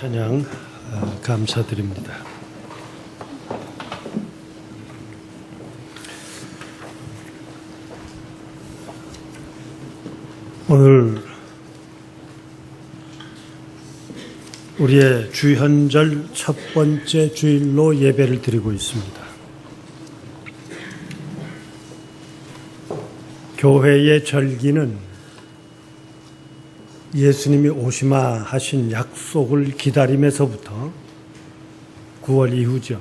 찬양 감사드립니다. 오늘 우리의 주현절 첫 번째 주일로 예배를 드리고 있습니다. 교회의 절기는 예수님이 오시마 하신 약속을 기다림에서부터 9월 이후죠.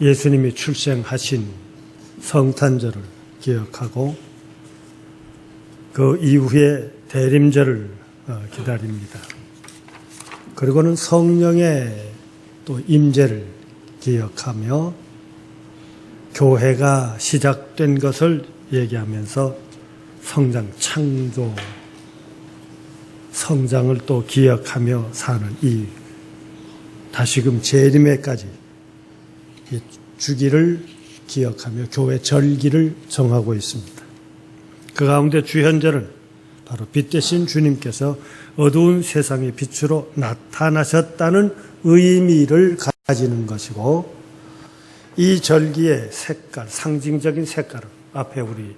예수님이 출생하신 성탄절을 기억하고 그 이후에 대림절을 기다립니다. 그리고는 성령의 또 임재를 기억하며 교회가 시작된 것을 얘기하면서 성장, 창조, 성장을 또 기억하며 사는 이 다시금 재림회까지 주기를 기억하며 교회 절기를 정하고 있습니다. 그 가운데 주현절은 바로 빛 대신 주님께서 어두운 세상의 빛으로 나타나셨다는 의미를 가지는 것이고, 이 절기의 색깔, 상징적인 색깔을 앞에 우리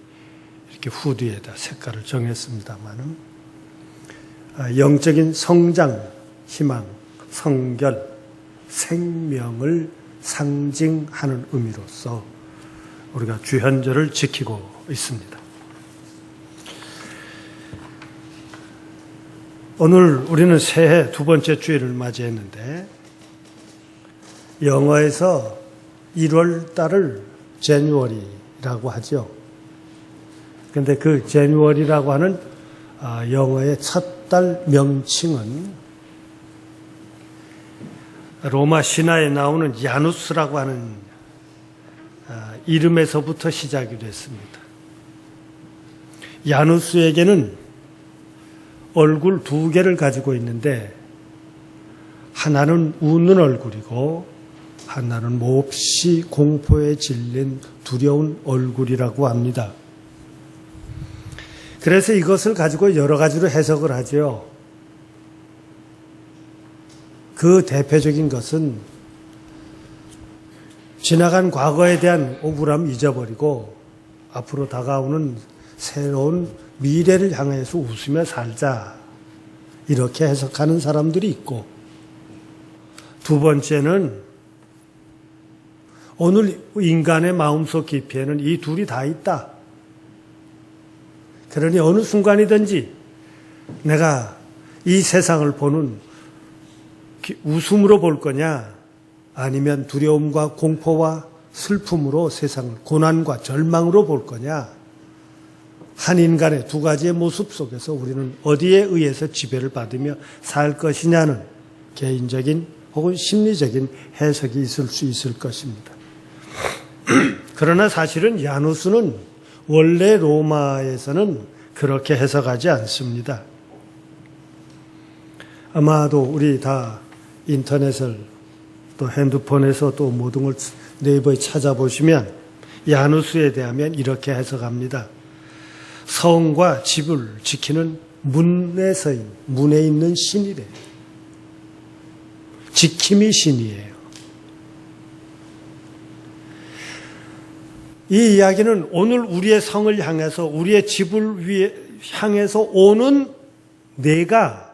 이렇게 후드에다 색깔을 정했습니다만은, 영적인 성장, 희망, 성결, 생명을 상징하는 의미로서 우리가 주현절을 지키고 있습니다. 오늘 우리는 새해 두 번째 주일을 맞이했는데, 영어에서 1월 달을 제뉴얼이라고 하죠. 그런데 그 제뉴얼이라고 하는 영어의 첫 달 명칭은 로마 신화에 나오는 야누스라고 하는 이름에서부터 시작이 됐습니다. 야누스에게는 얼굴 두 개를 가지고 있는데, 하나는 웃는 얼굴이고 하나는 몹시 공포에 질린 두려운 얼굴이라고 합니다. 그래서 이것을 가지고 여러 가지로 해석을 하죠. 그 대표적인 것은 지나간 과거에 대한 억울함 잊어버리고 앞으로 다가오는 새로운 미래를 향해서 웃으며 살자, 이렇게 해석하는 사람들이 있고, 두 번째는 오늘 인간의 마음속 깊이에는 이 둘이 다 있다. 그러니 어느 순간이든지 내가 이 세상을 보는 웃음으로 볼 거냐, 아니면 두려움과 공포와 슬픔으로 세상을 고난과 절망으로 볼 거냐, 한 인간의 두 가지의 모습 속에서 우리는 어디에 의해서 지배를 받으며 살 것이냐는 개인적인 혹은 심리적인 해석이 있을 수 있을 것입니다. 그러나 사실은 야누스는 원래 로마에서는 그렇게 해석하지 않습니다. 아마도 우리 다 인터넷을 또 핸드폰에서 또 모든 걸 네이버에 찾아보시면 야누스에 대하면 이렇게 해석합니다. 성과 집을 지키는 문에 있는 신이래요. 지킴이 신이에요. 이 이야기는 오늘 우리의 성을 향해서, 우리의 집을 향해서 오는 내가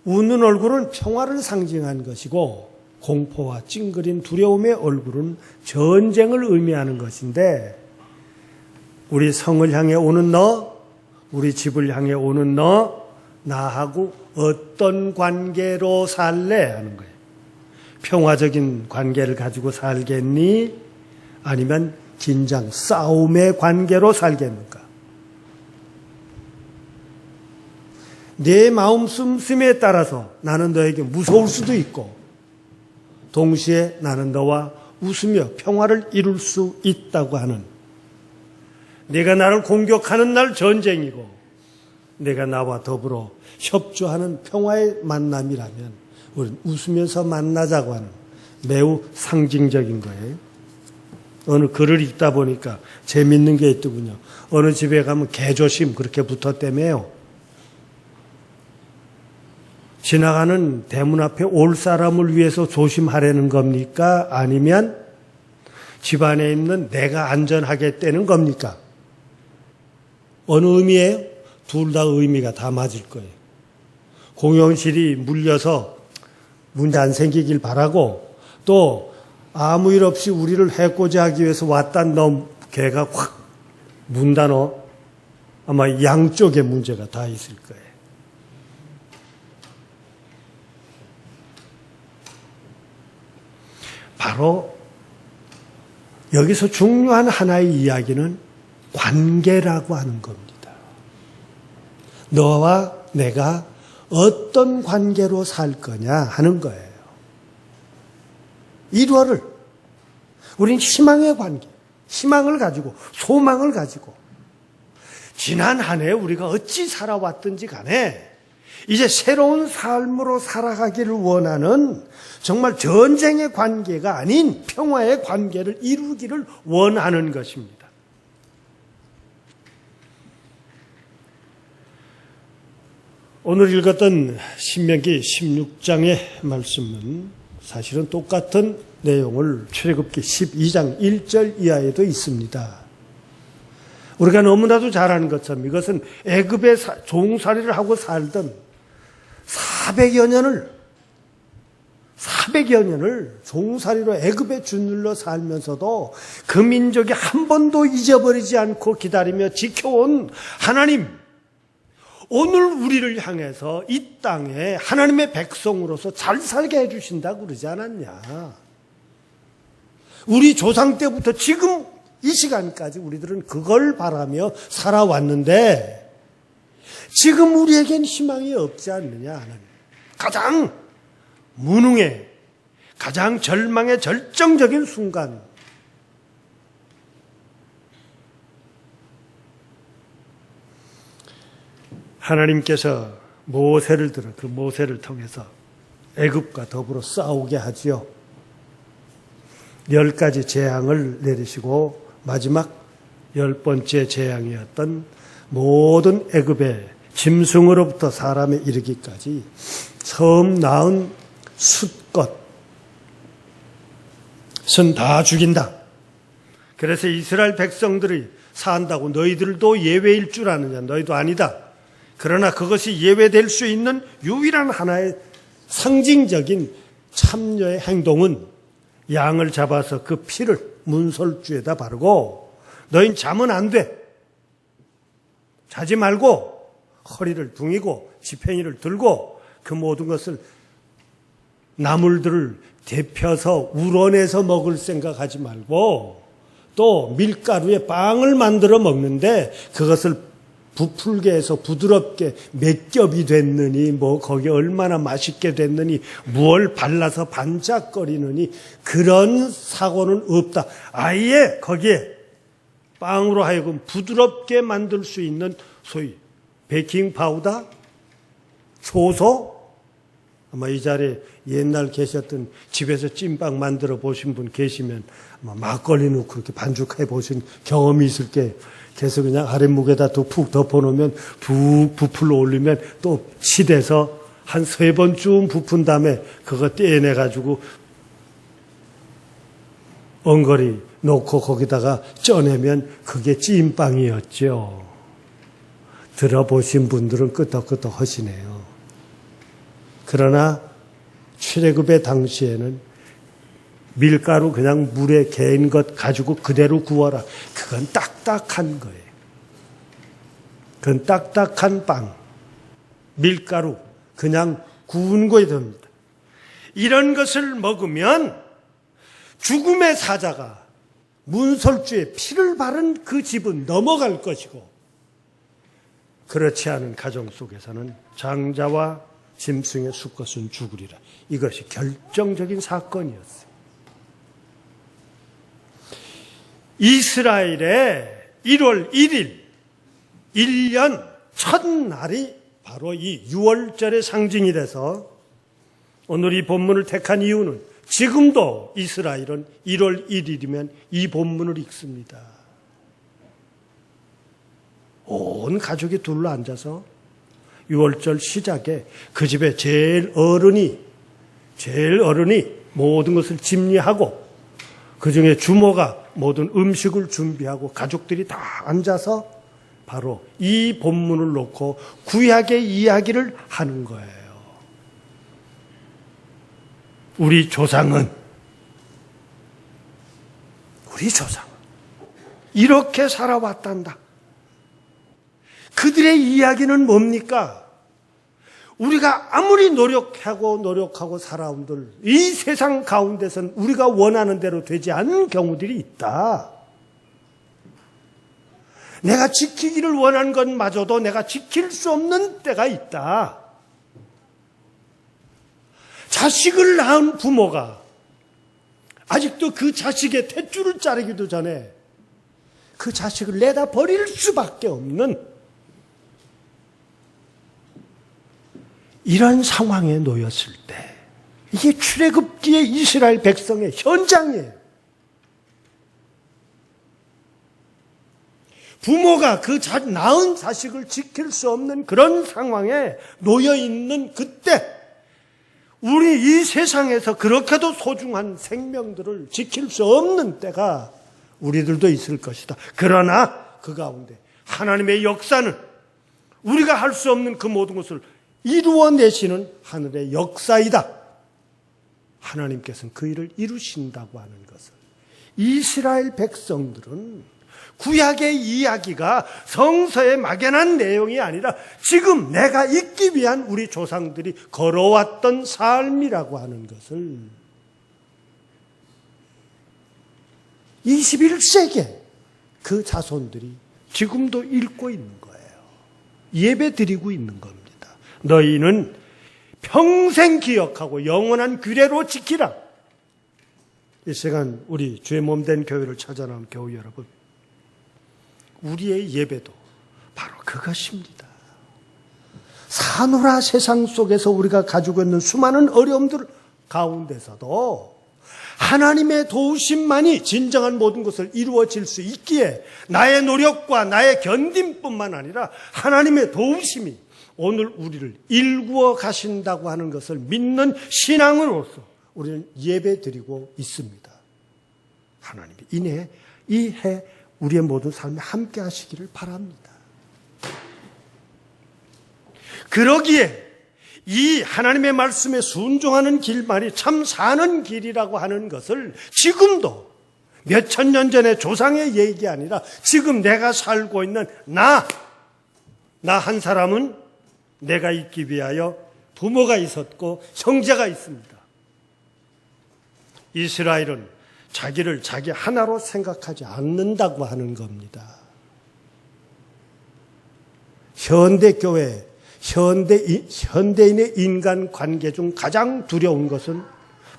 웃는 얼굴은 평화를 상징한 것이고, 공포와 찡그린 두려움의 얼굴은 전쟁을 의미하는 것인데, 우리 성을 향해 오는 너, 우리 집을 향해 오는 너, 나하고 어떤 관계로 살래? 하는 거예요. 평화적인 관계를 가지고 살겠니? 아니면 긴장, 싸움의 관계로 살겠는가? 내 마음 씀씀에 따라서 나는 너에게 무서울 수도 있고, 동시에 나는 너와 웃으며 평화를 이룰 수 있다고 하는, 내가 나를 공격하는 날 전쟁이고 내가 나와 더불어 협조하는 평화의 만남이라면 우리는 웃으면서 만나자고 하는 매우 상징적인 거예요. 어느 글을 읽다 보니까 재밌는 게 있더군요. 어느 집에 가면 개조심 그렇게 붙었다며요. 지나가는 대문 앞에 올 사람을 위해서 조심하라는 겁니까? 아니면 집안에 있는 내가 안전하겠다는 겁니까? 어느 의미예요? 둘 다 의미가 다 맞을 거예요. 공용실이 물려서 문제 안 생기길 바라고, 또 아무 일 없이 우리를 해코지 하기 위해서 왔단 너 개가 확 문다 너, 아마 양쪽에 문제가 다 있을 거예요. 바로 여기서 중요한 하나의 이야기는 관계라고 하는 겁니다. 너와 내가 어떤 관계로 살 거냐 하는 거예요. 1월을 우린 희망의 관계, 희망을 가지고 소망을 가지고 지난 한 해 우리가 어찌 살아왔든지 간에 이제 새로운 삶으로 살아가기를 원하는, 정말 전쟁의 관계가 아닌 평화의 관계를 이루기를 원하는 것입니다. 오늘 읽었던 신명기 16장의 말씀은 사실은 똑같은 내용을 출애굽기 12장 1절 이하에도 있습니다. 우리가 너무나도 잘 아는 것처럼 이것은 애굽에 종살이를 하고 살던 400여 년을 종살이로 애굽에 주눌러 살면서도 그 민족이 한 번도 잊어버리지 않고 기다리며 지켜온 하나님, 오늘 우리를 향해서 이 땅에 하나님의 백성으로서 잘 살게 해주신다고 그러지 않았냐. 우리 조상 때부터 지금 이 시간까지 우리들은 그걸 바라며 살아왔는데 지금 우리에겐 희망이 없지 않느냐 하는 가장 무능의, 가장 절망의 절정적인 순간, 하나님께서 모세를 들어 그 모세를 통해서 애굽과 더불어 싸우게 하지요. 10가지 재앙을 내리시고 마지막 10번째 재앙이었던 모든 애굽의 짐승으로부터 사람에 이르기까지 처음 낳은 숫것은 다 죽인다. 그래서 이스라엘 백성들이 산다고 너희들도 예외일 줄 아느냐? 너희도 아니다. 그러나 그것이 예외될 수 있는 유일한 하나의 상징적인 참여의 행동은 양을 잡아서 그 피를 문설주에다 바르고 너희는 자면 안 돼. 자지 말고 허리를 둥이고 지팡이를 들고 그 모든 것을 나물들을 데펴서 우러내서 먹을 생각하지 말고 또 밀가루에 빵을 만들어 먹는데 그것을 부풀게 해서 부드럽게 몇 겹이 됐느니 거기 얼마나 맛있게 됐느니 무얼 발라서 반짝거리느니 그런 사고는 없다. 아예 거기에 빵으로 하여금 부드럽게 만들 수 있는 소위 베이킹 파우더, 효소, 아마 이 자리에 옛날 계셨던 집에서 찐빵 만들어 보신 분 계시면 아마 막걸리 넣고 그렇게 반죽해 보신 경험이 있을 게 그래서 그냥 아랫목에다 푹 덮어놓으면 푹 부풀러 올리면 또 치대서 한 3번쯤 부푼 다음에 그거 떼내가지고 엉거리 놓고 거기다가 쪄내면 그게 찐빵이었죠. 들어보신 분들은 끄떡끄떡 하시네요. 그러나 출애굽의 당시에는 밀가루 그냥 물에 개인 것 가지고 그대로 구워라. 그건 딱딱한 거예요. 그건 딱딱한 빵. 밀가루 그냥 구운 거에 됩니다. 이런 것을 먹으면 죽음의 사자가 문설주에 피를 바른 그 집은 넘어갈 것이고 그렇지 않은 가정 속에서는 장자와 짐승의 수컷은 죽으리라. 이것이 결정적인 사건이었어요. 이스라엘의 1월 1일 1년 첫날이 바로 이 6월절의 상징이 돼서 오늘 이 본문을 택한 이유는 지금도 이스라엘은 1월 1일이면 이 본문을 읽습니다. 온 가족이 둘러앉아서 6월절 시작에 그 집에 제일 어른이 모든 것을 집리하고 그 중에 주모가 모든 음식을 준비하고 가족들이 다 앉아서 바로 이 본문을 놓고 구약의 이야기를 하는 거예요. 우리 조상은 이렇게 살아왔단다. 그들의 이야기는 뭡니까? 우리가 아무리 노력하고 살아온들 이 세상 가운데선 우리가 원하는 대로 되지 않는 경우들이 있다. 내가 지키기를 원하는 것마저도 내가 지킬 수 없는 때가 있다. 자식을 낳은 부모가 아직도 그 자식의 탯줄을 자르기도 전에 그 자식을 내다 버릴 수밖에 없는 이런 상황에 놓였을 때 이게 출애굽기의 이스라엘 백성의 현장이에요. 부모가 그 낳은 자식을 지킬 수 없는 그런 상황에 놓여 있는 그때 우리 이 세상에서 그렇게도 소중한 생명들을 지킬 수 없는 때가 우리들도 있을 것이다. 그러나 그 가운데 하나님의 역사는 우리가 할 수 없는 그 모든 것을 이루어내시는 하늘의 역사이다. 하나님께서는 그 일을 이루신다고 하는 것을 이스라엘 백성들은 구약의 이야기가 성서에 막연한 내용이 아니라 지금 내가 있기 위한 우리 조상들이 걸어왔던 삶이라고 하는 것을 21세기에 그 자손들이 지금도 읽고 있는 거예요. 예배 드리고 있는 겁니다. 너희는 평생 기억하고 영원한 규례로 지키라. 이 시간 우리 주의 몸된 교회를 찾아나온 교우 여러분, 우리의 예배도 바로 그것입니다. 사노라 세상 속에서 우리가 가지고 있는 수많은 어려움들 가운데서도 하나님의 도우심만이 진정한 모든 것을 이루어질 수 있기에 나의 노력과 나의 견딤뿐만 아니라 하나님의 도우심이 오늘 우리를 일구어 가신다고 하는 것을 믿는 신앙으로서 우리는 예배 드리고 있습니다. 하나님이 이 해 우리의 모든 삶에 함께 하시기를 바랍니다. 그러기에 이 하나님의 말씀에 순종하는 길만이 참 사는 길이라고 하는 것을 지금도 몇천 년 전의 조상의 얘기 아니라 지금 내가 살고 있는 나 한 사람은 내가 있기 위하여 부모가 있었고 형제가 있습니다. 이스라엘은 자기를 자기 하나로 생각하지 않는다고 하는 겁니다. 현대교회, 현대인의 인간관계 중 가장 두려운 것은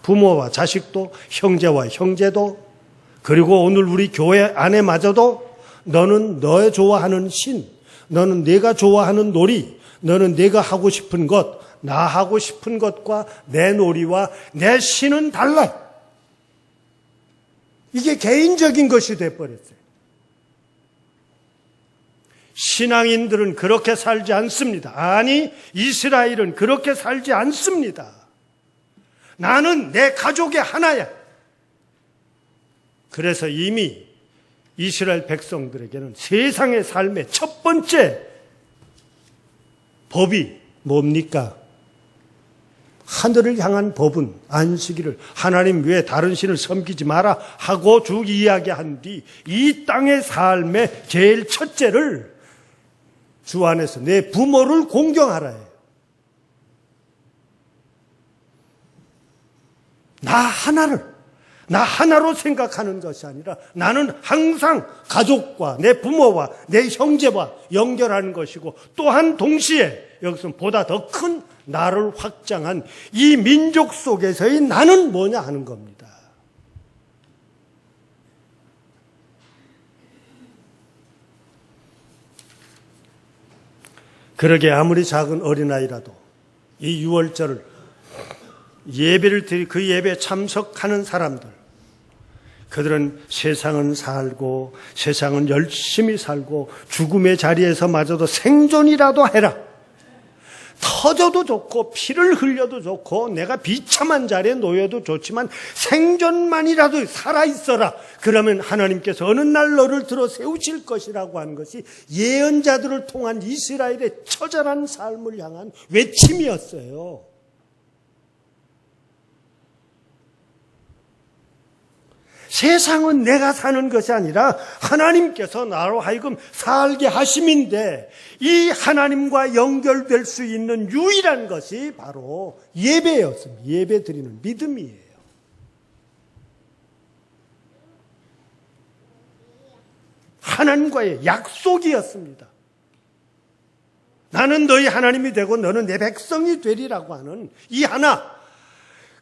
부모와 자식도, 형제와 형제도, 그리고 오늘 우리 교회 안에마저도 너는 너의 좋아하는 신, 너는 내가 좋아하는 놀이, 너는 내가 하고 싶은 것, 나 하고 싶은 것과 내 놀이와 내 신은 달라. 이게 개인적인 것이 돼버렸어요. 신앙인들은 그렇게 살지 않습니다. 아니, 이스라엘은 그렇게 살지 않습니다. 나는 내 가족의 하나야. 그래서 이미 이스라엘 백성들에게는 세상의 삶의 첫 번째 법이 뭡니까? 하늘을 향한 법은 안식일을 하나님 외에 다른 신을 섬기지 마라 하고 쭉 이야기한 뒤 이 땅의 삶의 제일 첫째를 주 안에서 내 부모를 공경하라 해요. 나 하나로 생각하는 것이 아니라 나는 항상 가족과 내 부모와 내 형제와 연결하는 것이고 또한 동시에 여기서 보다 더 큰 나를 확장한 이 민족 속에서의 나는 뭐냐 하는 겁니다. 그러게 아무리 작은 어린아이라도 이 유월절을 예배를 드리 그 예배에 참석하는 사람들, 그들은 세상은 살고 세상은 열심히 살고 죽음의 자리에서마저도 생존이라도 해라. 터져도 좋고 피를 흘려도 좋고 내가 비참한 자리에 놓여도 좋지만 생존만이라도 살아있어라. 그러면 하나님께서 어느 날 너를 들어 세우실 것이라고 하는 것이 예언자들을 통한 이스라엘의 처절한 삶을 향한 외침이었어요. 세상은 내가 사는 것이 아니라 하나님께서 나로 하여금 살게 하심인데 이 하나님과 연결될 수 있는 유일한 것이 바로 예배였습니다. 예배 드리는 믿음이에요. 하나님과의 약속이었습니다. 나는 너희 하나님이 되고 너는 내 백성이 되리라고 하는 이 하나.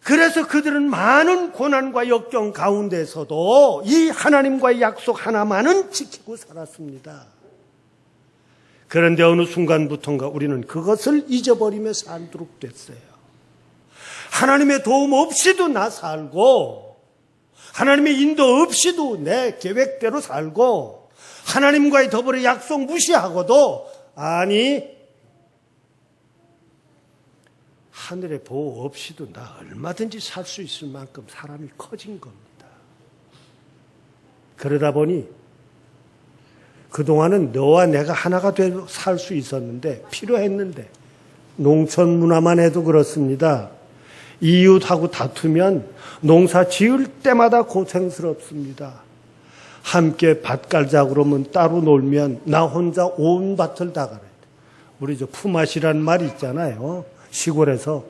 그래서 그들은 많은 고난과 역경 가운데서도 이 하나님과의 약속 하나만은 지키고 살았습니다. 그런데 어느 순간부터인가 우리는 그것을 잊어버리며 살도록 됐어요. 하나님의 도움 없이도 나 살고 하나님의 인도 없이도 내 계획대로 살고 하나님과의 더불어 약속 무시하고도 아니 하늘의 보호 없이도 나 얼마든지 살 수 있을 만큼 사람이 커진 겁니다. 그러다 보니 그동안은 너와 내가 하나가 되어 살 수 있었는데 필요했는데 농촌 문화만 해도 그렇습니다. 이웃하고 다투면 농사 지을 때마다 고생스럽습니다. 함께 밭 갈자 그러면 따로 놀면 나 혼자 온 밭을 다 갈아야 돼. 우리 품앗이라는 말이 있잖아요. 시골에서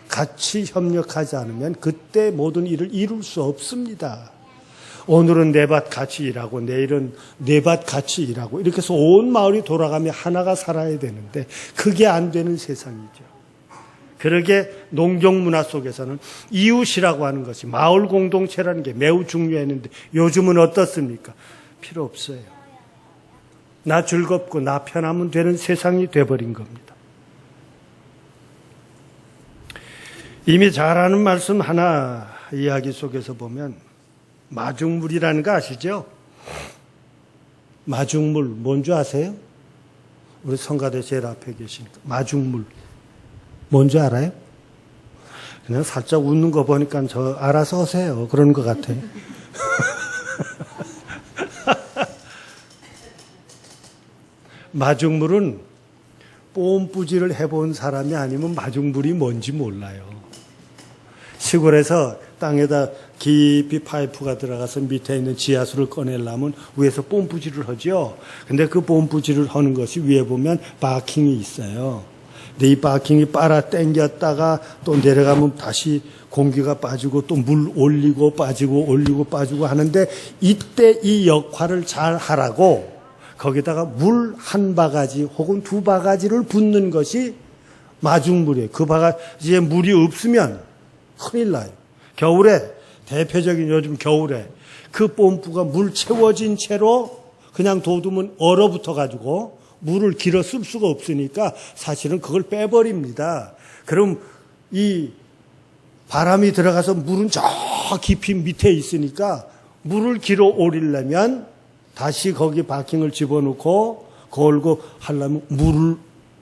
같이 협력하지 않으면 그때 모든 일을 이룰 수 없습니다. 오늘은 내 밭 같이 일하고 내일은 내 밭 같이 일하고 이렇게 해서 온 마을이 돌아가며 하나가 살아야 되는데 그게 안 되는 세상이죠. 그러게 농경 문화 속에서는 이웃이라고 하는 것이 마을 공동체라는 게 매우 중요했는데 요즘은 어떻습니까? 필요 없어요. 나 즐겁고 나 편하면 되는 세상이 돼버린 겁니다. 이미 잘 아는 말씀 하나 이야기 속에서 보면 마중물이라는 거 아시죠? 마중물 뭔지 아세요? 우리 성가대 제일 앞에 계시니까 마중물 뭔지 알아요? 그냥 살짝 웃는 거 보니까 저 알아서 하세요. 그런 것 같아요. 마중물은 뽐뿌지를 해본 사람이 아니면 마중물이 뭔지 몰라요. 시골에서 땅에다 깊이 파이프가 들어가서 밑에 있는 지하수를 꺼내려면 위에서 뽐뿌지를 하죠. 근데 그 뽐뿌지를 하는 것이 위에 보면 바킹이 있어요. 근데 이 바킹이 빨아 당겼다가 또 내려가면 다시 공기가 빠지고 또 물 올리고 빠지고 올리고 빠지고 하는데 이때 이 역할을 잘 하라고 거기다가 물 한 바가지 혹은 두 바가지를 붓는 것이 마중물이에요. 그 바가지에 물이 없으면 큰일 나요. 겨울에 대표적인 요즘 겨울에 그 뽐뿌가 물 채워진 채로 그냥 둬두면 얼어붙어 가지고 물을 길어 쓸 수가 없으니까 사실은 그걸 빼버립니다. 그럼 이 바람이 들어가서 물은 저 깊이 밑에 있으니까 물을 길어 오리려면 다시 거기 바킹을 집어넣고 걸고 하려면 물을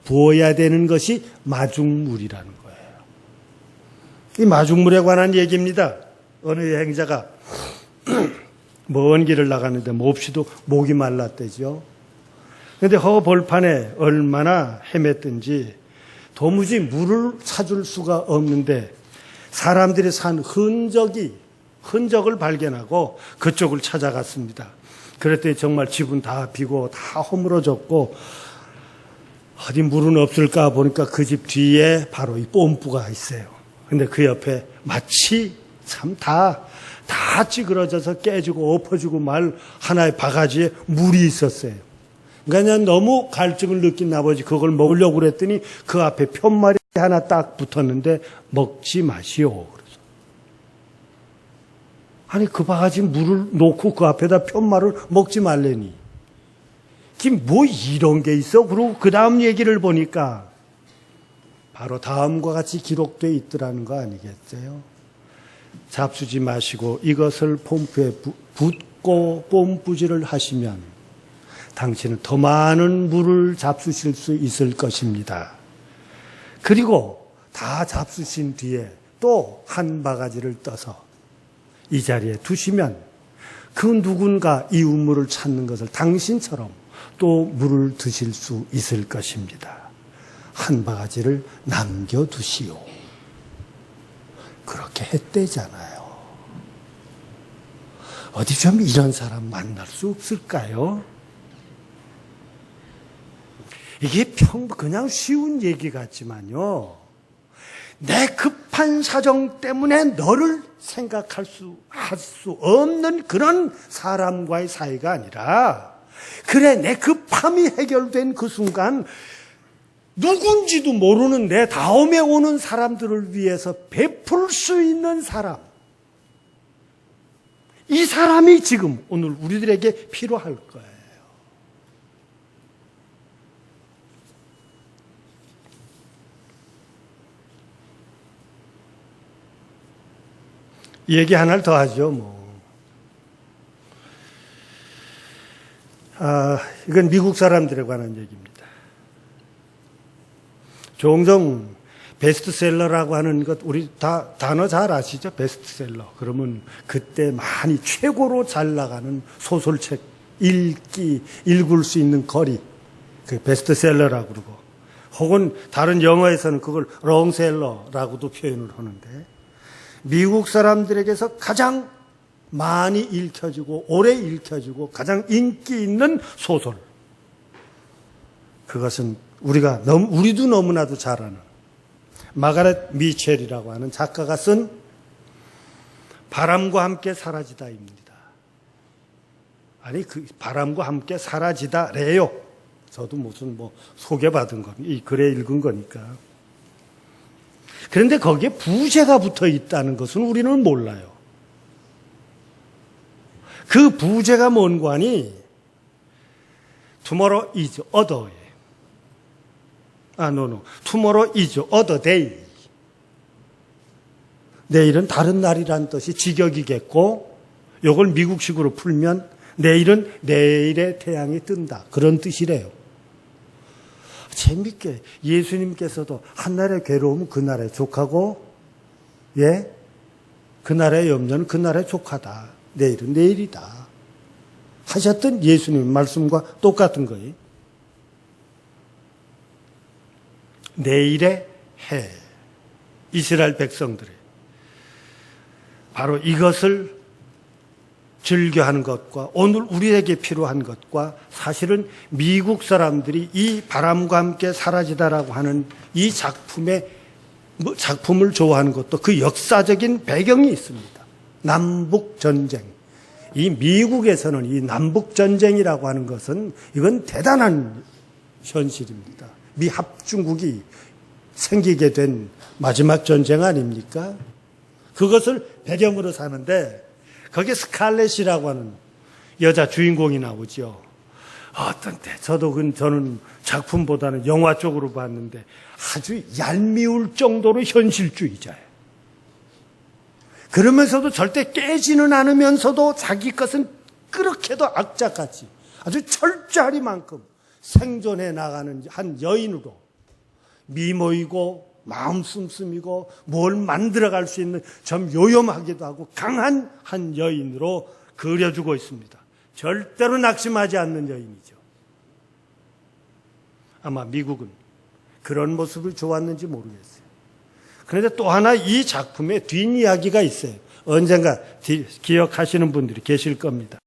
부어야 되는 것이 마중물이라는 거예요. 이 마중물에 관한 얘기입니다. 어느 여행자가 먼 길을 나가는데 몹시도 목이 말랐대죠. 그런데 허벌판에 얼마나 헤맸든지 도무지 물을 찾을 수가 없는데 사람들이 산 흔적을 발견하고 그쪽을 찾아갔습니다. 그랬더니 정말 집은 다 비고 다 허물어졌고 어디 물은 없을까 보니까 그 집 뒤에 바로 이 뽐뿌가 있어요. 근데 그 옆에 마치 참 다 찌그러져서 깨지고 엎어지고 말 하나의 바가지에 물이 있었어요. 그러니까 너무 갈증을 느낀 아버지 그걸 먹으려고 그랬더니 그 앞에 편말이 하나 딱 붙었는데 먹지 마시오. 그래서 아니 그 바가지 물을 놓고 그 앞에다 편말을 먹지 말래니 뭐 이런 게 있어? 그리고 그 다음 얘기를 보니까 바로 다음과 같이 기록되어 있더라는 거 아니겠어요? 잡수지 마시고 이것을 뽐뿌에 붓고 뽐뿌질을 하시면 당신은 더 많은 물을 잡수실 수 있을 것입니다. 그리고 다 잡수신 뒤에 또 한 바가지를 떠서 이 자리에 두시면 그 누군가 이 우물을 찾는 것을 당신처럼 또 물을 드실 수 있을 것입니다. 한 바가지를 남겨두시오. 그렇게 했대잖아요. 어디 좀 이런 사람 만날 수 없을까요? 이게 그냥 쉬운 얘기 같지만요. 내 급한 사정 때문에 너를 생각할 할 수 없는 그런 사람과의 사이가 아니라 그래 내 급함이 해결된 그 순간 누군지도 모르는 내 다음에 오는 사람들을 위해서 베풀 수 있는 사람. 이 사람이 지금 오늘 우리들에게 필요할 거예요. 얘기 하나를 더 하죠, 뭐. 이건 미국 사람들에 관한 얘기입니다. 종종 베스트셀러라고 하는 것, 우리 다 단어 잘 아시죠? 베스트셀러. 그러면 그때 많이 최고로 잘 나가는 소설책, 읽을 수 있는 거리, 그 베스트셀러라고 그러고, 혹은 다른 영어에서는 그걸 롱셀러라고도 표현을 하는데, 미국 사람들에게서 가장 많이 읽혀지고, 오래 읽혀지고, 가장 인기 있는 소설. 그것은 우리도 너무나도 잘 아는 마가렛 미첼이라고 하는 작가가 쓴 바람과 함께 사라지다입니다. 아니, 그 바람과 함께 사라지다래요. 저도 무슨 소개받은 거, 이 글에 읽은 거니까. 그런데 거기에 부제가 붙어 있다는 것은 우리는 몰라요. 그 부제가 뭔 관이 tomorrow is other. tomorrow is other day. 내일은 다른 날이란 뜻이 직역이겠고, 이걸 미국식으로 풀면 내일은 내일의 태양이 뜬다. 그런 뜻이래요. 재밌게 예수님께서도 한날의 괴로움은 그날의 족하고, 그날의 염려는 그날의 족하다. 내일은 내일이다. 하셨던 예수님 말씀과 똑같은 거예요. 내일의 해, 이스라엘 백성들의 바로 이것을 즐겨하는 것과 오늘 우리에게 필요한 것과 사실은 미국 사람들이 이 바람과 함께 사라지다라고 하는 이 작품을 좋아하는 것도 그 역사적인 배경이 있습니다. 남북전쟁. 이 미국에서는 이 남북전쟁이라고 하는 것은 이건 대단한 현실입니다. 미합중국이 생기게 된 마지막 전쟁 아닙니까? 그것을 배경으로 사는데 거기에 스칼렛이라고 하는 여자 주인공이 나오죠. 어떤 때 저는 작품보다는 영화 쪽으로 봤는데 아주 얄미울 정도로 현실주의자예요. 그러면서도 절대 깨지는 않으면서도 자기 것은 그렇게도 악자같이 아주 철저하리만큼 생존해 나가는 한 여인으로 미모이고 마음 씀씀이고 뭘 만들어갈 수 있는 좀 요염하기도 하고 강한 한 여인으로 그려주고 있습니다. 절대로 낙심하지 않는 여인이죠. 아마 미국은 그런 모습을 좋았는지 모르겠어요. 그런데 또 하나 이 작품의 뒷이야기가 있어요. 언젠가 기억하시는 분들이 계실 겁니다.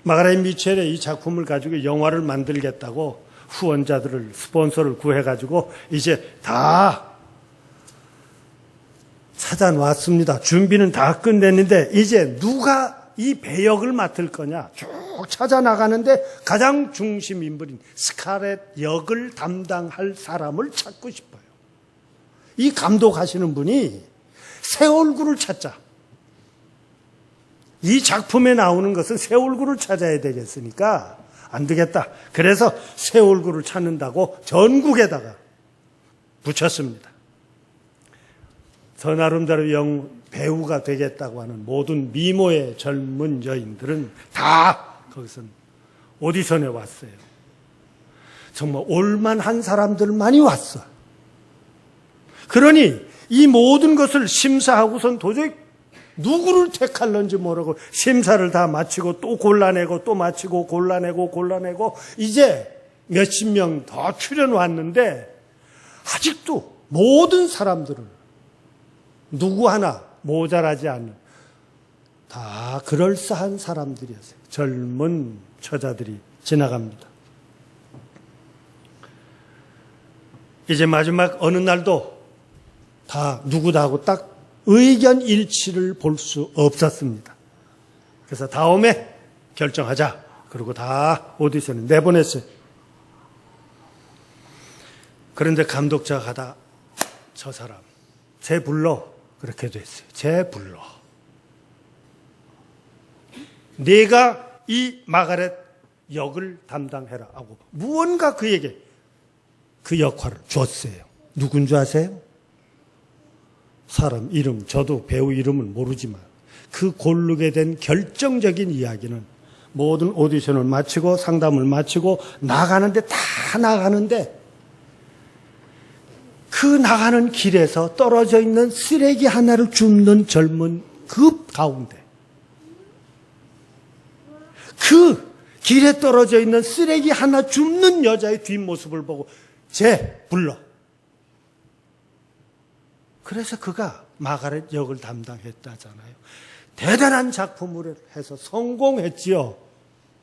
마가렛 미첼의 이 작품을 가지고 영화를 만들겠다고 후원자들을, 스폰서를 구해가지고 이제 다 찾아놨습니다. 준비는 다 끝냈는데 이제 누가 이 배역을 맡을 거냐 쭉 찾아나가는데 가장 중심 인물인 스칼렛 역을 담당할 사람을 찾고 싶어요. 이 감독하시는 분이 새 얼굴을 찾자. 이 작품에 나오는 것은 새 얼굴을 찾아야 되겠으니까 안 되겠다. 그래서 새 얼굴을 찾는다고 전국에다가 붙였습니다. 저 나름대로 배우가 되겠다고 하는 모든 미모의 젊은 여인들은 다 거기서 오디션에 왔어요. 정말 올만한 사람들만이 왔어. 그러니 이 모든 것을 심사하고선 도저히 누구를 택할런지 모르고 심사를 다 마치고 또 골라내고 또 마치고 골라내고 이제 몇십 명 더 출연 왔는데 아직도 모든 사람들은 누구 하나 모자라지 않는 다 그럴싸한 사람들이었어요. 젊은 처자들이 지나갑니다. 이제 마지막 어느 날도 다 누구다 하고 딱 의견 일치를 볼 수 없었습니다. 그래서 다음에 결정하자. 그리고 다 오디션을 내보냈어요. 그런데 감독자가 가다 저 사람 쟤 불러. 그렇게 됐어요. 쟤 불러. 내가 이 마가렛 역을 담당해라 하고 무언가 그에게 그 역할을 줬어요. 누군 줄 아세요? 사람 이름, 저도 배우 이름은 모르지만 그 고르게 된 결정적인 이야기는 모든 오디션을 마치고 상담을 마치고 나가는데 다 나가는데 그 나가는 길에서 떨어져 있는 쓰레기 하나를 줍는 젊은 그 가운데 그 길에 떨어져 있는 쓰레기 하나 줍는 여자의 뒷모습을 보고 불러. 그래서 그가 마가렛 역을 담당했다잖아요. 대단한 작품을 해서 성공했지요.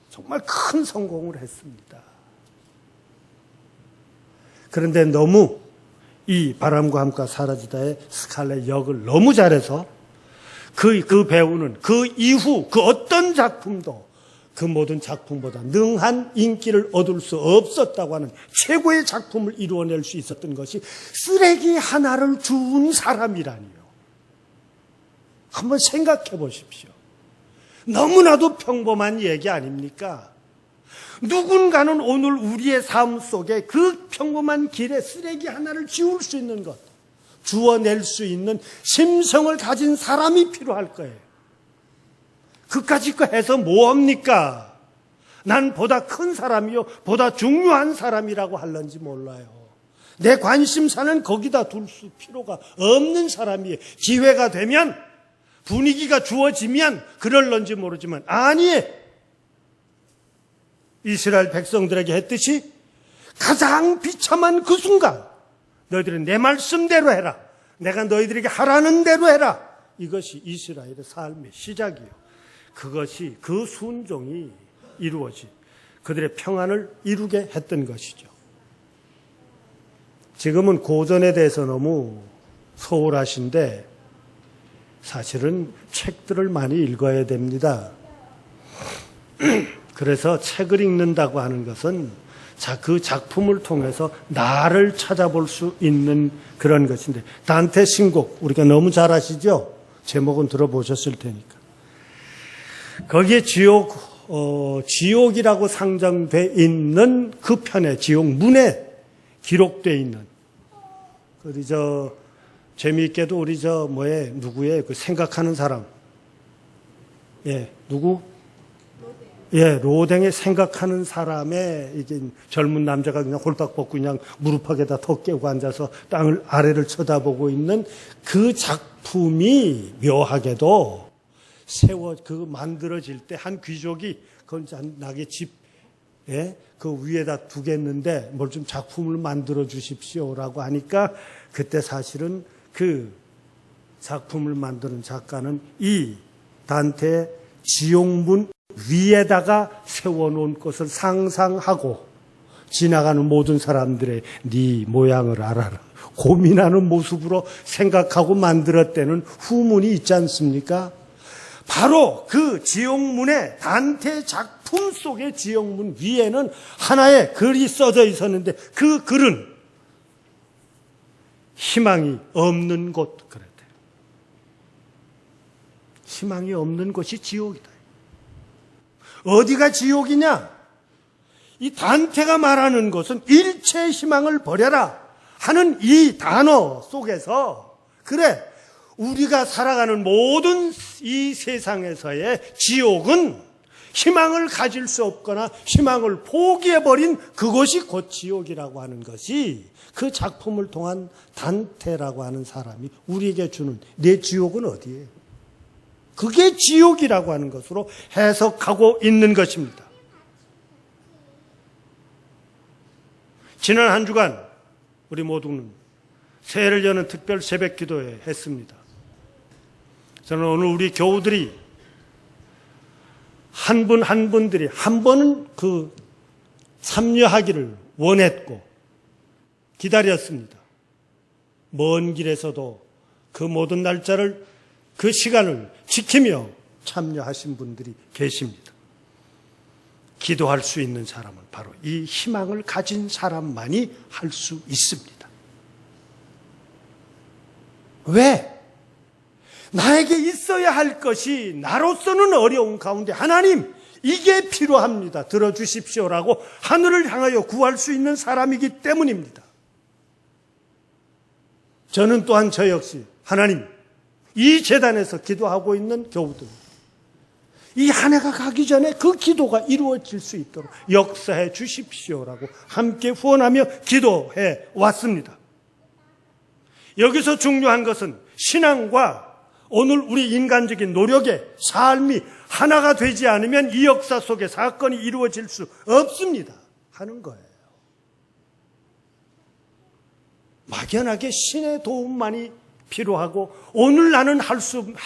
정말 큰 성공을 했습니다. 그런데 너무 이 바람과 함께 사라지다의 스칼렛 역을 너무 잘해서 그 배우는 그 이후 그 어떤 작품도 그 모든 작품보다 능한 인기를 얻을 수 없었다고 하는 최고의 작품을 이루어낼 수 있었던 것이 쓰레기 하나를 주운 사람이라니요. 한번 생각해 보십시오. 너무나도 평범한 얘기 아닙니까? 누군가는 오늘 우리의 삶 속에 그 평범한 길에 쓰레기 하나를 지울 수 있는 것, 주워낼 수 있는 심성을 가진 사람이 필요할 거예요. 그까짓 거 해서 뭐합니까? 난 보다 큰 사람이요, 보다 중요한 사람이라고 할런지 몰라요. 내 관심사는 거기다 둘 필요가 없는 사람이에요. 기회가 되면, 분위기가 주어지면 그럴런지 모르지만 아니에요. 이스라엘 백성들에게 했듯이 가장 비참한 그 순간 너희들은 내 말씀대로 해라. 내가 너희들에게 하라는 대로 해라. 이것이 이스라엘의 삶의 시작이에요. 그것이 그 순종이 이루어지 그들의 평안을 이루게 했던 것이죠. 지금은 고전에 대해서 너무 소홀하신데 사실은 책들을 많이 읽어야 됩니다. 그래서 책을 읽는다고 하는 것은 그 작품을 통해서 나를 찾아볼 수 있는 그런 것인데, 단테 신곡 우리가 너무 잘 아시죠? 제목은 들어보셨을 테니까. 거기에 지옥이라고 상정돼 있는 그 편에, 지옥 문에 기록되어 있는, 재미있게도 누구의 그 생각하는 사람. 누구? 로댕의 생각하는 사람의 이제 젊은 남자가 그냥 홀딱 벗고 그냥 무릎팍에다 턱 깨고 앉아서 땅을 아래를 쳐다보고 있는 그 작품이 묘하게도 만들어질 때 한 귀족이 그건 나게 집, 그 위에다 두겠는데 뭘 좀 작품을 만들어 주십시오라고 하니까 그때 사실은 그 작품을 만드는 작가는 이 단테의 지옥문 위에다가 세워놓은 것을 상상하고 지나가는 모든 사람들의 네 모양을 알아라 고민하는 모습으로 생각하고 만들었다는 후문이 있지 않습니까? 바로 그 지옥문의 단테 작품 속의 지옥문 위에는 하나의 글이 써져 있었는데 그 글은 희망이 없는 곳 그랬대요. 희망이 없는 곳이 지옥이다. 어디가 지옥이냐? 이 단테가 말하는 것은 일체의 희망을 버려라 하는 이 단어 속에서 그래 우리가 살아가는 모든 이 세상에서의 지옥은 희망을 가질 수 없거나 희망을 포기해버린 그것이 곧 지옥이라고 하는 것이 그 작품을 통한 단테라고 하는 사람이 우리에게 주는 내 지옥은 어디예요? 그게 지옥이라고 하는 것으로 해석하고 있는 것입니다. 지난 한 주간 우리 모두는 새해를 여는 특별 새벽 기도회 했습니다. 저는 오늘 우리 교우들이 한 분 한 분들이 한 번은 참여하기를 원했고 기다렸습니다. 먼 길에서도 그 모든 날짜를 그 시간을 지키며 참여하신 분들이 계십니다. 기도할 수 있는 사람은 바로 이 희망을 가진 사람만이 할 수 있습니다. 왜? 나에게 있어야 할 것이 나로서는 어려운 가운데 하나님 이게 필요합니다. 들어주십시오라고 하늘을 향하여 구할 수 있는 사람이기 때문입니다. 저는 또한 저 역시 하나님 이 재단에서 기도하고 있는 교우들 이 한 해가 가기 전에 그 기도가 이루어질 수 있도록 역사해 주십시오라고 함께 후원하며 기도해 왔습니다. 여기서 중요한 것은 신앙과 오늘 우리 인간적인 노력의 삶이 하나가 되지 않으면 이 역사 속에 사건이 이루어질 수 없습니다 하는 거예요. 막연하게 신의 도움만이 필요하고 오늘 나는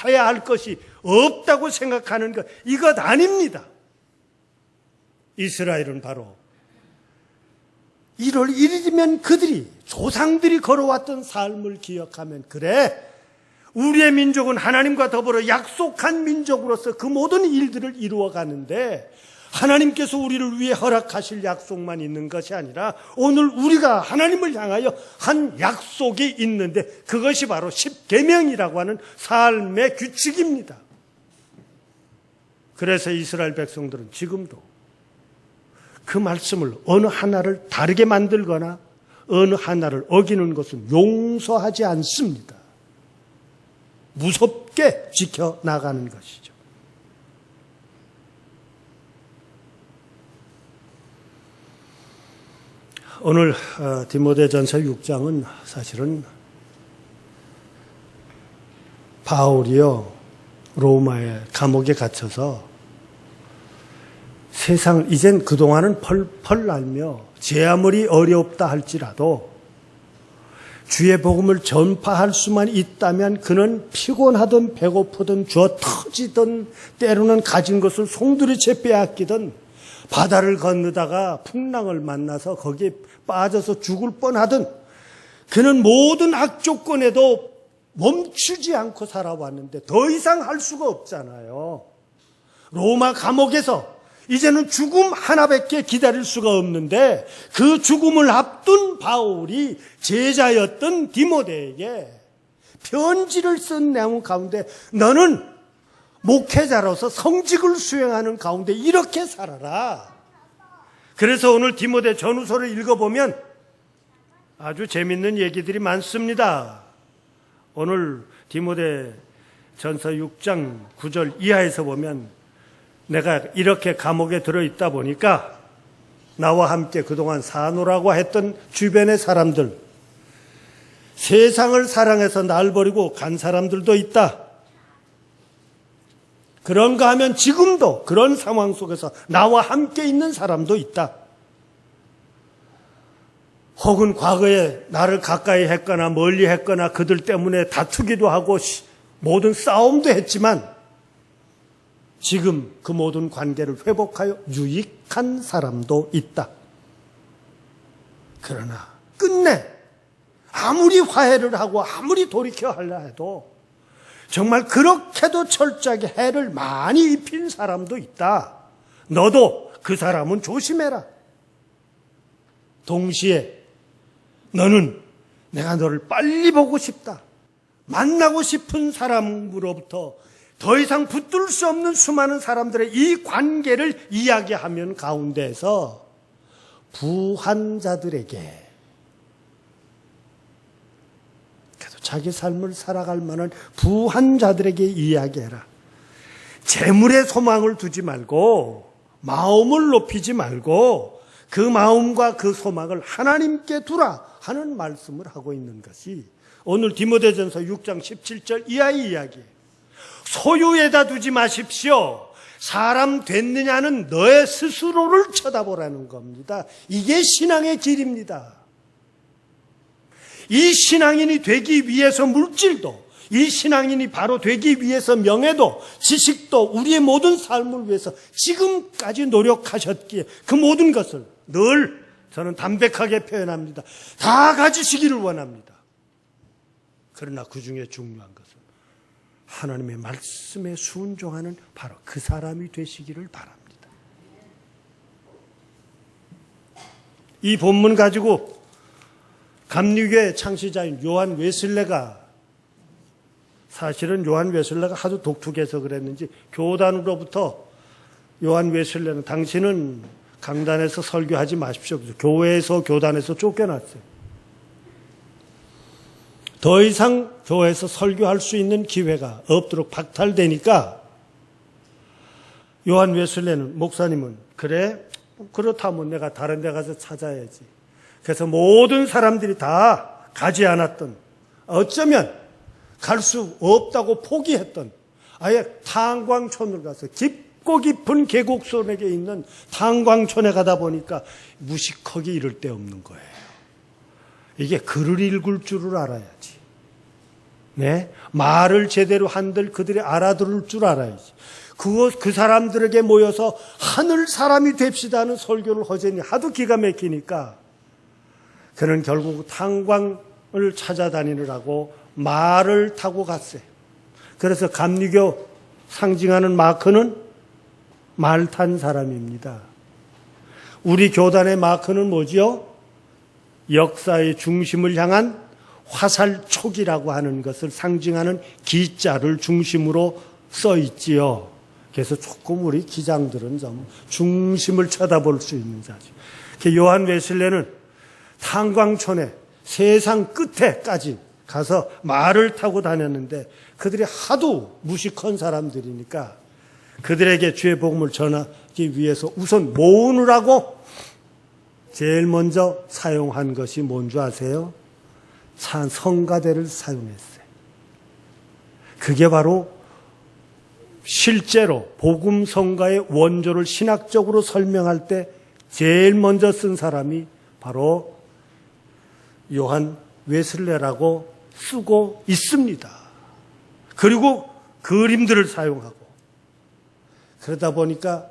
해야 할 것이 없다고 생각하는 것, 이것 아닙니다. 이스라엘은 바로 1월 1일이면 그들이 조상들이 걸어왔던 삶을 기억하면 그래, 우리의 민족은 하나님과 더불어 약속한 민족으로서 그 모든 일들을 이루어가는데 하나님께서 우리를 위해 허락하실 약속만 있는 것이 아니라 오늘 우리가 하나님을 향하여 한 약속이 있는데 그것이 바로 십계명이라고 하는 삶의 규칙입니다. 그래서 이스라엘 백성들은 지금도 그 말씀을 어느 하나를 다르게 만들거나 어느 하나를 어기는 것은 용서하지 않습니다. 무섭게 지켜나가는 것이죠. 오늘 디모데전서 6장은 사실은 바울이요 로마의 감옥에 갇혀서 세상 이젠 그동안은 펄펄 날며 제 아무리 어렵다 할지라도 주의 복음을 전파할 수만 있다면 그는 피곤하든 배고프든 쥐어 터지든 때로는 가진 것을 송두리째 빼앗기든 바다를 건너다가 풍랑을 만나서 거기에 빠져서 죽을 뻔하든 그는 모든 악조건에도 멈추지 않고 살아왔는데 더 이상 할 수가 없잖아요. 로마 감옥에서 이제는 죽음 하나밖에 기다릴 수가 없는데 그 죽음을 앞둔 바울이 제자였던 디모데에게 편지를 쓴 내용 가운데 너는 목회자로서 성직을 수행하는 가운데 이렇게 살아라. 그래서 오늘 디모데 전후서를 읽어보면 아주 재밌는 얘기들이 많습니다. 오늘 디모데 전서 6장 9절 이하에서 보면 내가 이렇게 감옥에 들어있다 보니까 나와 함께 그동안 사노라고 했던 주변의 사람들, 세상을 사랑해서 날 버리고 간 사람들도 있다. 그런가 하면 지금도 그런 상황 속에서 나와 함께 있는 사람도 있다. 혹은 과거에 나를 가까이 했거나 멀리 했거나 그들 때문에 다투기도 하고 모든 싸움도 했지만 지금 그 모든 관계를 회복하여 유익한 사람도 있다. 그러나 끝내 아무리 화해를 하고 아무리 돌이켜 하려 해도 정말 그렇게도 철저하게 해를 많이 입힌 사람도 있다. 너도 그 사람은 조심해라. 동시에 너는 내가 너를 빨리 보고 싶다. 만나고 싶은 사람으로부터 더 이상 붙들 수 없는 수많은 사람들의 이 관계를 이야기하면 가운데에서 부한 자들에게 그래도 자기 삶을 살아갈 만한 부한 자들에게 이야기해라. 재물에 소망을 두지 말고 마음을 높이지 말고 그 마음과 그 소망을 하나님께 두라 하는 말씀을 하고 있는 것이 오늘 디모데전서 6장 17절 이하의 이야기예요. 소유에다 두지 마십시오. 사람 됐느냐는 너의 스스로를 쳐다보라는 겁니다. 이게 신앙의 길입니다. 이 신앙인이 되기 위해서 물질도, 이 신앙인이 바로 되기 위해서 명예도, 지식도, 우리의 모든 삶을 위해서 지금까지 노력하셨기에 그 모든 것을 늘 저는 담백하게 표현합니다. 다 가지시기를 원합니다. 그러나 그 중에 중요한 것은 하나님의 말씀에 순종하는 바로 그 사람이 되시기를 바랍니다. 이 본문 가지고 감리교회 창시자인 요한 웨슬레가 사실은 요한 웨슬레가 하도 독특해서 그랬는지 교단으로부터 요한 웨슬레는 당신은 강단에서 설교하지 마십시오. 교회에서 교단에서 쫓겨났어요. 더 이상 교회에서 설교할 수 있는 기회가 없도록 박탈되니까 요한 웨슬레는, 목사님은, 그래? 그렇다면 내가 다른 데 가서 찾아야지. 그래서 모든 사람들이 다 가지 않았던, 어쩌면 갈 수 없다고 포기했던, 아예 탄광촌을 가서 깊고 깊은 계곡 속에 있는 탄광촌에 가다 보니까 무식하게 이를 데 없는 거예요. 이게 글을 읽을 줄을 알아야지. 네? 말을 제대로 한들 그들이 알아들을 줄 알아야지. 그 사람들에게 모여서 하늘 사람이 됩시다 하는 설교를 허전히 하도 기가 막히니까 그는 결국 탄광을 찾아다니느라고 말을 타고 갔어요. 그래서 감리교 상징하는 마크는 말 탄 사람입니다. 우리 교단의 마크는 뭐지요? 역사의 중심을 향한 화살촉이라고 하는 것을 상징하는 기자를 중심으로 써 있지요. 그래서 조금 우리 기장들은 좀 중심을 쳐다볼 수 있는 자죠. 요한 웨슬레는 탄광촌에 세상 끝에까지 가서 말을 타고 다녔는데 그들이 하도 무식한 사람들이니까 그들에게 주의 복음을 전하기 위해서 우선 모으느라고 제일 먼저 사용한 것이 뭔지 아세요? 성가대를 사용했어요. 그게 바로 실제로 복음 성가의 원조를 신학적으로 설명할 때 제일 먼저 쓴 사람이 바로 요한 웨슬레라고 쓰고 있습니다. 그리고 그림들을 사용하고 그러다 보니까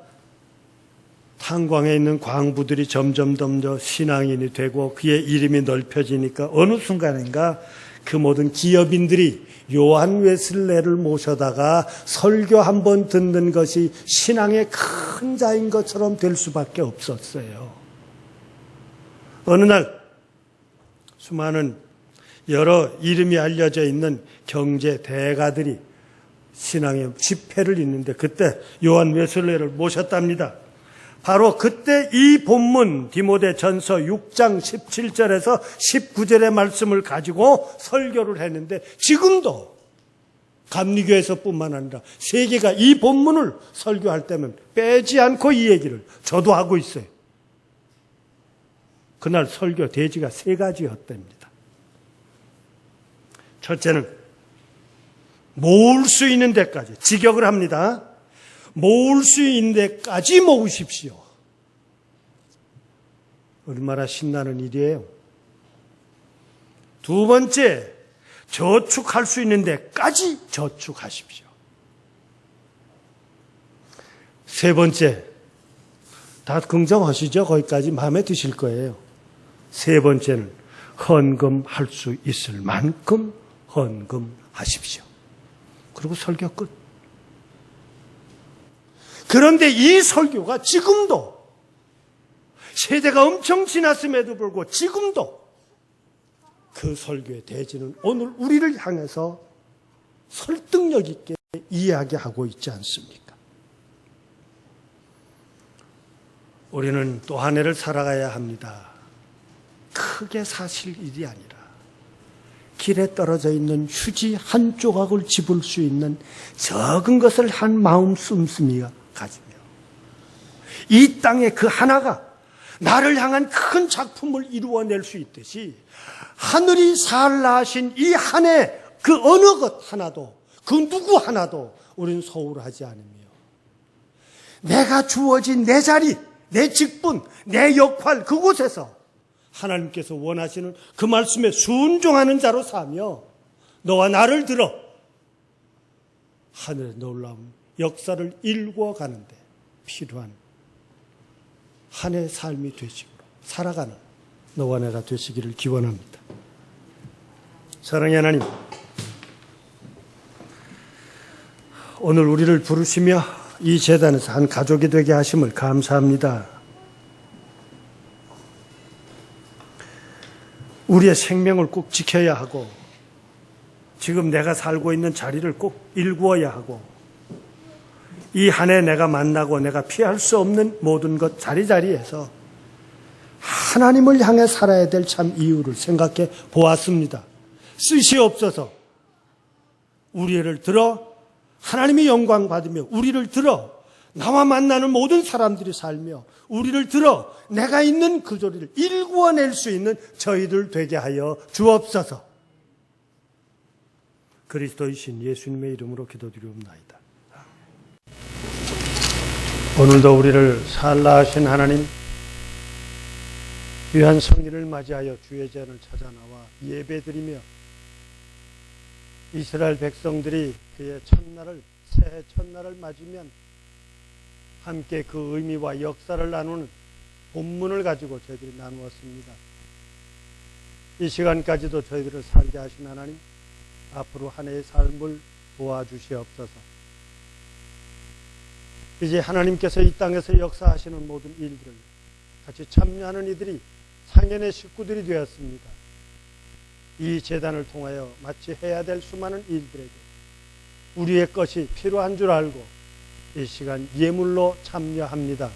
탄광에 있는 광부들이 점점 더 신앙인이 되고 그의 이름이 넓혀지니까 어느 순간인가 그 모든 기업인들이 요한 웨슬레를 모셔다가 설교 한번 듣는 것이 신앙의 큰 자인 것처럼 될 수밖에 없었어요. 어느 날 수많은 여러 이름이 알려져 있는 경제 대가들이 신앙의 집회를 잇는데 그때 요한 웨슬레를 모셨답니다. 바로 그때 이 본문 디모데전서 6장 17절에서 19절의 말씀을 가지고 설교를 했는데 지금도 감리교에서뿐만 아니라 세계가 이 본문을 설교할 때면 빼지 않고 이 얘기를 저도 하고 있어요. 그날 설교 대지가 3가지였답니다. 첫째는 모을 수 있는 데까지 직역을 합니다. 모을 수 있는 데까지 모으십시오. 얼마나 신나는 일이에요. 두 번째, 저축할 수 있는 데까지 저축하십시오. 세 번째, 다 긍정하시죠? 거기까지 마음에 드실 거예요. 세 번째는 헌금할 수 있을 만큼 헌금하십시오. 그리고 설교 끝. 그런데 이 설교가 지금도 세대가 엄청 지났음에도 불구하고 지금도 그 설교의 대지는 오늘 우리를 향해서 설득력 있게 이야기하고 있지 않습니까? 우리는 또 한 해를 살아가야 합니다. 크게 사실 일이 아니라 길에 떨어져 있는 휴지 한 조각을 집을 수 있는 적은 것을 한 마음 씀씀이가 가지며 이 땅의 그 하나가 나를 향한 큰 작품을 이루어낼 수 있듯이 하늘이 살라 하신 이 한 해 그 어느 것 하나도 그 누구 하나도 우리는 소홀하지 않으며 내가 주어진 내 자리, 내 직분, 내 역할 그곳에서 하나님께서 원하시는 그 말씀에 순종하는 자로 사며 너와 나를 들어 하늘의 놀라운 역사를 일궈가는데 필요한 한 해의 삶이 되시고 살아가는 너와 내가 되시기를 기원합니다. 사랑의 하나님, 오늘 우리를 부르시며 이 제단에서 한 가족이 되게 하심을 감사합니다. 우리의 생명을 꼭 지켜야 하고 지금 내가 살고 있는 자리를 꼭 일구어야 하고 이 한 해 내가 만나고 내가 피할 수 없는 모든 것 자리자리에서 하나님을 향해 살아야 될 참 이유를 생각해 보았습니다. 쓰시옵소서 우리를 들어 하나님이 영광 받으며 우리를 들어 나와 만나는 모든 사람들이 살며 우리를 들어 내가 있는 그 소리를 일구어낼 수 있는 저희들 되게 하여 주옵소서. 그리스도이신 예수님의 이름으로 기도드리옵나이다. 오늘도 우리를 살라 하신 하나님, 귀한 성일을 맞이하여 주의 제안을 찾아 나와 예배드리며 이스라엘 백성들이 그의 첫날을, 새해 첫날을 맞으면 함께 그 의미와 역사를 나누는 본문을 가지고 저희들이 나누었습니다. 이 시간까지도 저희들을 살게 하신 하나님, 앞으로 한 해의 삶을 도와주시옵소서. 이제 하나님께서 이 땅에서 역사하시는 모든 일들을 같이 참여하는 이들이 상연의 식구들이 되었습니다. 이 제단을 통하여 마치 해야 될 수많은 일들에게 우리의 것이 필요한 줄 알고 이 시간 예물로 참여합니다.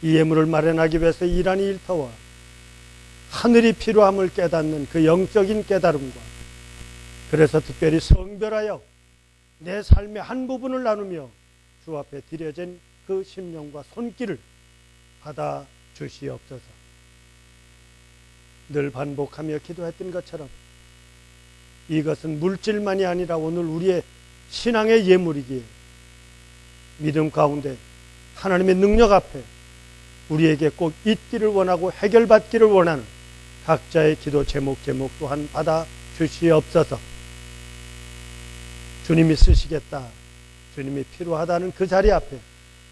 이 예물을 마련하기 위해서 일하는 일터와 하늘이 필요함을 깨닫는 그 영적인 깨달음과, 그래서 특별히 성별하여 내 삶의 한 부분을 나누며 주 앞에 드려진 그 심령과 손길을 받아 주시옵소서. 늘 반복하며 기도했던 것처럼 이것은 물질만이 아니라 오늘 우리의 신앙의 예물이기에 믿음 가운데 하나님의 능력 앞에 우리에게 꼭 있기를 원하고 해결받기를 원하는 각자의 기도 제목 또한 받아 주시옵소서. 주님이 쓰시겠다, 주님이 필요하다는 그 자리 앞에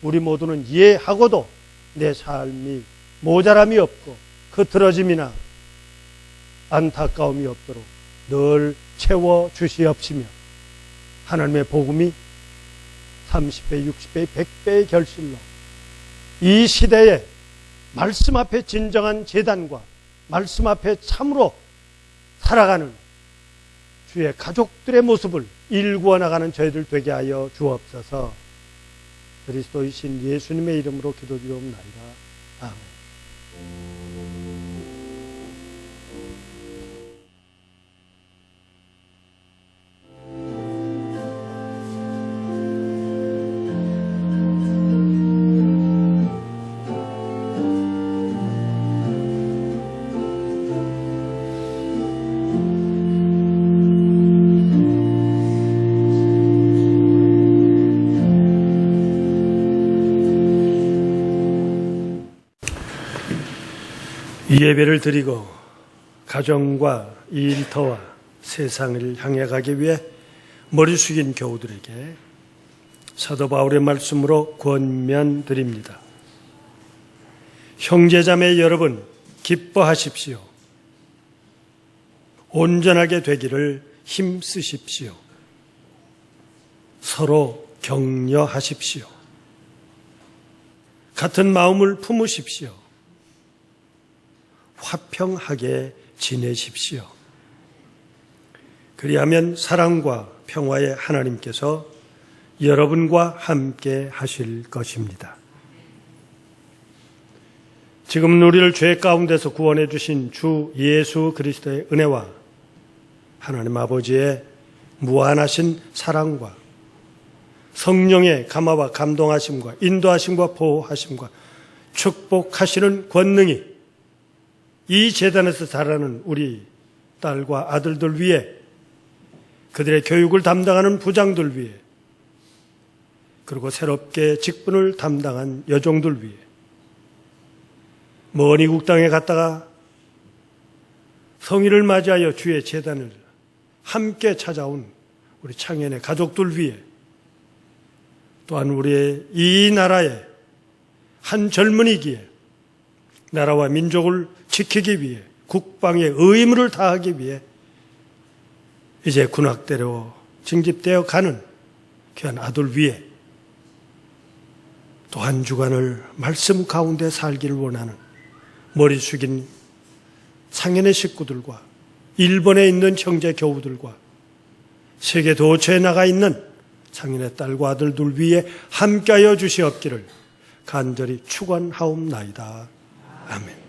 우리 모두는 이해하고도 내 삶이 모자람이 없고 흐트러짐이나 안타까움이 없도록 늘 채워 주시옵시며 하나님의 복음이 30배, 60배, 100배의 결실로 이 시대에 말씀 앞에 진정한 제단과 말씀 앞에 참으로 살아가는 주의 가족들의 모습을 일구어 나가는 저희들 되게 하여 주옵소서. 그리스도이신 예수님의 이름으로 기도드리옵나이다. 아멘. 이 예배를 드리고 가정과 일터와 세상을 향해 가기 위해 머리 숙인 교우들에게 사도 바울의 말씀으로 권면드립니다. 형제자매 여러분, 기뻐하십시오. 온전하게 되기를 힘쓰십시오. 서로 격려하십시오. 같은 마음을 품으십시오. 화평하게 지내십시오. 그리하면 사랑과 평화의 하나님께서 여러분과 함께 하실 것입니다. 지금 우리를 죄 가운데서 구원해 주신 주 예수 그리스도의 은혜와 하나님 아버지의 무한하신 사랑과 성령의 감화와 감동하심과 인도하심과 보호하심과 축복하시는 권능이 이 재단에서 자라는 우리 딸과 아들들 위해, 그들의 교육을 담당하는 부장들 위해, 그리고 새롭게 직분을 담당한 여종들 위해, 먼 이국 땅에 갔다가 성일을 맞이하여 주의 재단을 함께 찾아온 우리 창현의 가족들 위해, 또한 우리의 이 나라의 한 젊은이기에 나라와 민족을 지키기 위해 국방의 의무를 다하기 위해 이제 군악대로 징집되어 가는 귀한 아들 위해 또 한 주간을 말씀 가운데 살기를 원하는 머리 숙인 상현의 식구들과 일본에 있는 형제 교우들과 세계 도처에 나가 있는 상현의 딸과 아들들 위해 함께하여 주시옵기를 간절히 축원하옵나이다. 아멘.